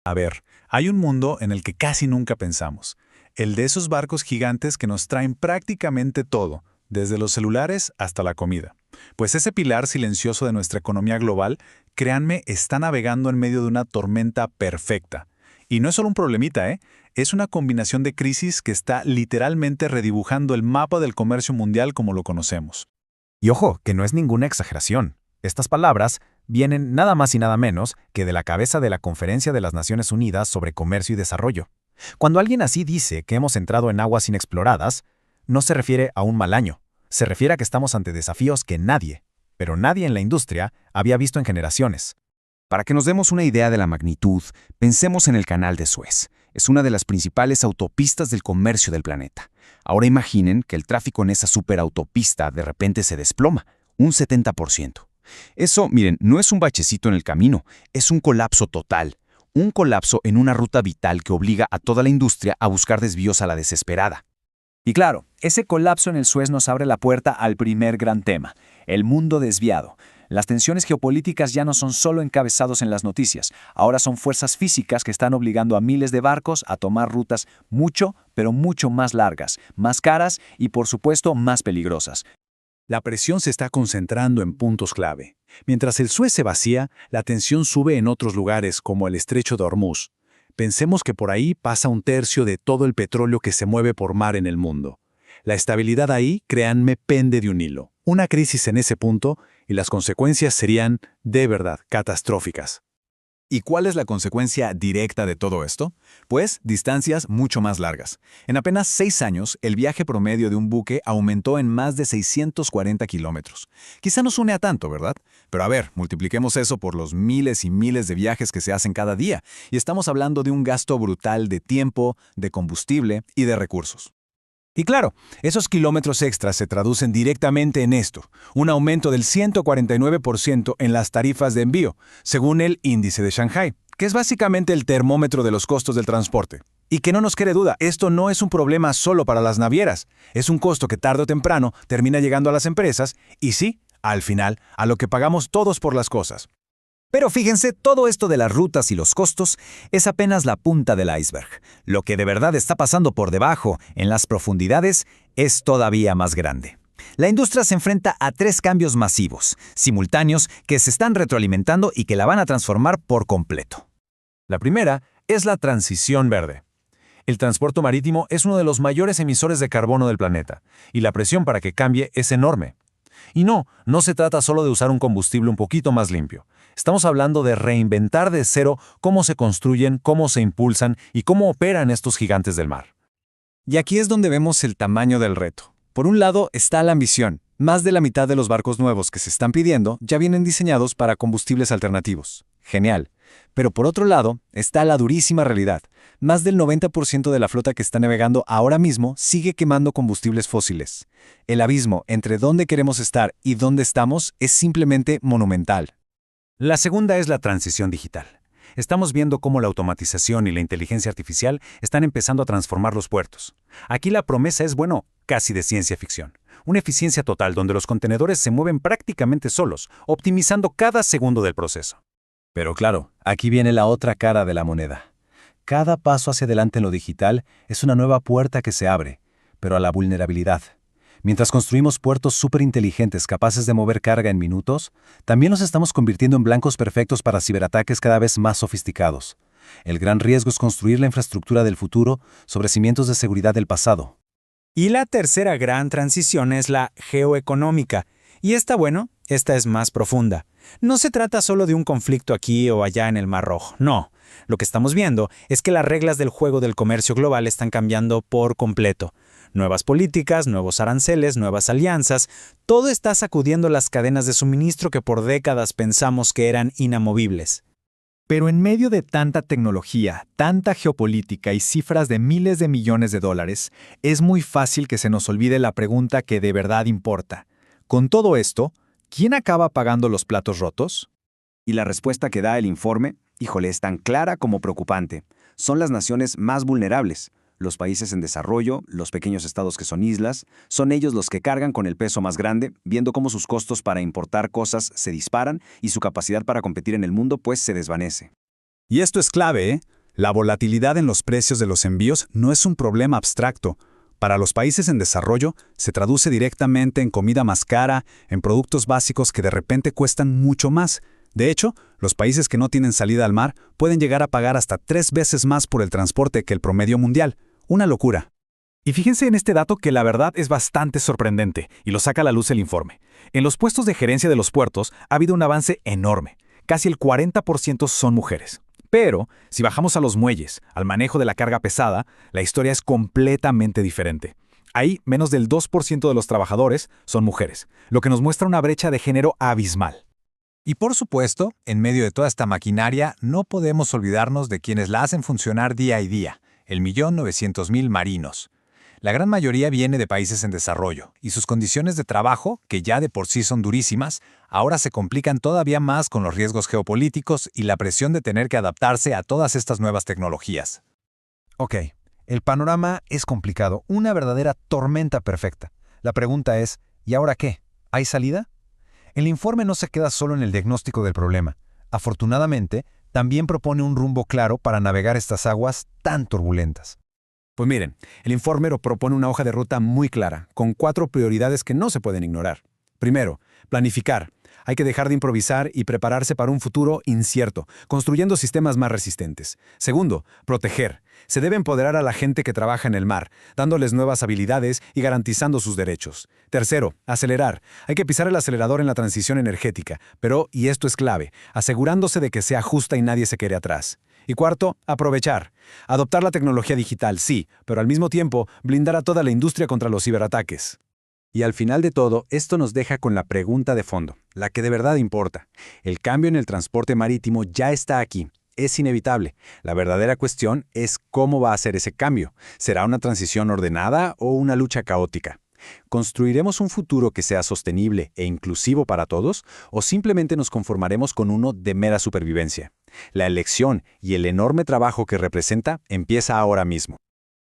A ver, hay un mundo en el que casi nunca pensamos, el de esos barcos gigantes que nos traen prácticamente todo, desde los celulares hasta la comida. Pues ese pilar silencioso de nuestra economía global, créanme, está navegando en medio de una tormenta perfecta. Y no es solo un problemita, ¿eh? Es una combinación de crisis que está literalmente redibujando el mapa del comercio mundial como lo conocemos. Y ojo, que no es ninguna exageración. Estas palabras vienen nada más y nada menos que de la cabeza de la Conferencia de las Naciones Unidas sobre Comercio y Desarrollo. Cuando alguien así dice que hemos entrado en aguas inexploradas, no se refiere a un mal año, se refiere a que estamos ante desafíos que nadie, pero nadie en la industria, había visto en generaciones. Para que nos demos una idea de la magnitud, pensemos en el Canal de Suez. Es una de las principales autopistas del comercio del planeta. Ahora imaginen que el tráfico en esa superautopista de repente se desploma, un 70%. Eso, miren, no es un bachecito en el camino, es un colapso total. Un colapso en una ruta vital que obliga a toda la industria a buscar desvíos a la desesperada. Y claro, ese colapso en el Suez nos abre la puerta al primer gran tema, el mundo desviado. Las tensiones geopolíticas ya no son solo encabezados en las noticias, ahora son fuerzas físicas que están obligando a miles de barcos a tomar rutas mucho, pero mucho más largas, más caras y por supuesto más peligrosas. La presión se está concentrando en puntos clave. Mientras el Suez se vacía, la tensión sube en otros lugares como el estrecho de Hormuz. Pensemos que por ahí pasa un tercio de todo el petróleo que se mueve por mar en el mundo. La estabilidad ahí, créanme, pende de un hilo. Una crisis en ese punto y las consecuencias serían, de verdad, catastróficas. ¿Y cuál es la consecuencia directa de todo esto? Pues distancias mucho más largas. En apenas 6 años, el viaje promedio de un buque aumentó en más de 640 kilómetros. Quizá no suene a tanto, ¿verdad? Pero a ver, multipliquemos eso por los miles y miles de viajes que se hacen cada día, y estamos hablando de un gasto brutal de tiempo, de combustible y de recursos. Y claro, esos kilómetros extras se traducen directamente en esto, un aumento del 149% en las tarifas de envío, según el índice de Shanghai, que es básicamente el termómetro de los costos del transporte. Y que no nos quede duda, esto no es un problema solo para las navieras, es un costo que tarde o temprano termina llegando a las empresas y sí, al final, a lo que pagamos todos por las cosas. Pero fíjense, todo esto de las rutas y los costos es apenas la punta del iceberg. Lo que de verdad está pasando por debajo, en las profundidades, es todavía más grande. La industria se enfrenta a 3 cambios masivos, simultáneos, que se están retroalimentando y que la van a transformar por completo. La primera es la transición verde. El transporte marítimo es uno de los mayores emisores de carbono del planeta, y la presión para que cambie es enorme. Y no se trata solo de usar un combustible un poquito más limpio. Estamos hablando de reinventar de cero cómo se construyen, cómo se impulsan y cómo operan estos gigantes del mar. Y aquí es donde vemos el tamaño del reto. Por un lado está la ambición. Más de la mitad de los barcos nuevos que se están pidiendo ya vienen diseñados para combustibles alternativos. Genial. Pero por otro lado está la durísima realidad. Más del 90% de la flota que está navegando ahora mismo sigue quemando combustibles fósiles. El abismo entre dónde queremos estar y dónde estamos es simplemente monumental. La segunda es la transición digital. Estamos viendo cómo la automatización y la inteligencia artificial están empezando a transformar los puertos. Aquí la promesa es, bueno, casi de ciencia ficción. Una eficiencia total donde los contenedores se mueven prácticamente solos, optimizando cada segundo del proceso. Pero claro, aquí viene la otra cara de la moneda. Cada paso hacia adelante en lo digital es una nueva puerta que se abre, pero a la vulnerabilidad. Mientras construimos puertos superinteligentes capaces de mover carga en minutos, también nos estamos convirtiendo en blancos perfectos para ciberataques cada vez más sofisticados. El gran riesgo es construir la infraestructura del futuro sobre cimientos de seguridad del pasado. Y la tercera gran transición es la geoeconómica. Y esta es más profunda. No se trata solo de un conflicto aquí o allá en el Mar Rojo, no. Lo que estamos viendo es que las reglas del juego del comercio global están cambiando por completo. Nuevas políticas, nuevos aranceles, nuevas alianzas, todo está sacudiendo las cadenas de suministro que por décadas pensamos que eran inamovibles. Pero en medio de tanta tecnología, tanta geopolítica y cifras de miles de millones de dólares, es muy fácil que se nos olvide la pregunta que de verdad importa. Con todo esto, ¿quién acaba pagando los platos rotos? Y la respuesta que da el informe, híjole, es tan clara como preocupante. Son las naciones más vulnerables. Los países en desarrollo, los pequeños estados que son islas, son ellos los que cargan con el peso más grande, viendo cómo sus costos para importar cosas se disparan y su capacidad para competir en el mundo pues se desvanece. Y esto es clave, ¿eh? La volatilidad en los precios de los envíos no es un problema abstracto. Para los países en desarrollo, se traduce directamente en comida más cara, en productos básicos que de repente cuestan mucho más. De hecho, los países que no tienen salida al mar pueden llegar a pagar hasta 3 veces más por el transporte que el promedio mundial. Una locura. Y fíjense en este dato que la verdad es bastante sorprendente, y lo saca a la luz el informe. En los puestos de gerencia de los puertos ha habido un avance enorme. Casi el 40% son mujeres. Pero, si bajamos a los muelles, al manejo de la carga pesada, la historia es completamente diferente. Ahí, menos del 2% de los trabajadores son mujeres, lo que nos muestra una brecha de género abismal. Y por supuesto, en medio de toda esta maquinaria, no podemos olvidarnos de quienes la hacen funcionar día a día, el 1.900.000 marinos. La gran mayoría viene de países en desarrollo, y sus condiciones de trabajo, que ya de por sí son durísimas, ahora se complican todavía más con los riesgos geopolíticos y la presión de tener que adaptarse a todas estas nuevas tecnologías. Ok, el panorama es complicado, una verdadera tormenta perfecta. La pregunta es, ¿y ahora qué? ¿Hay salida? El informe no se queda solo en el diagnóstico del problema. Afortunadamente, también propone un rumbo claro para navegar estas aguas tan turbulentas. Pues miren, el informe propone una hoja de ruta muy clara, con 4 prioridades que no se pueden ignorar. Primero, planificar. Hay que dejar de improvisar y prepararse para un futuro incierto, construyendo sistemas más resistentes. Segundo, proteger. Se debe empoderar a la gente que trabaja en el mar, dándoles nuevas habilidades y garantizando sus derechos. Tercero, acelerar. Hay que pisar el acelerador en la transición energética, pero, y esto es clave, asegurándose de que sea justa y nadie se quede atrás. Y cuarto, aprovechar. Adoptar la tecnología digital, sí, pero al mismo tiempo blindar a toda la industria contra los ciberataques. Y al final de todo, esto nos deja con la pregunta de fondo, la que de verdad importa. El cambio en el transporte marítimo ya está aquí, es inevitable. La verdadera cuestión es cómo va a ser ese cambio. ¿Será una transición ordenada o una lucha caótica? ¿Construiremos un futuro que sea sostenible e inclusivo para todos o simplemente nos conformaremos con uno de mera supervivencia? La elección y el enorme trabajo que representa empieza ahora mismo.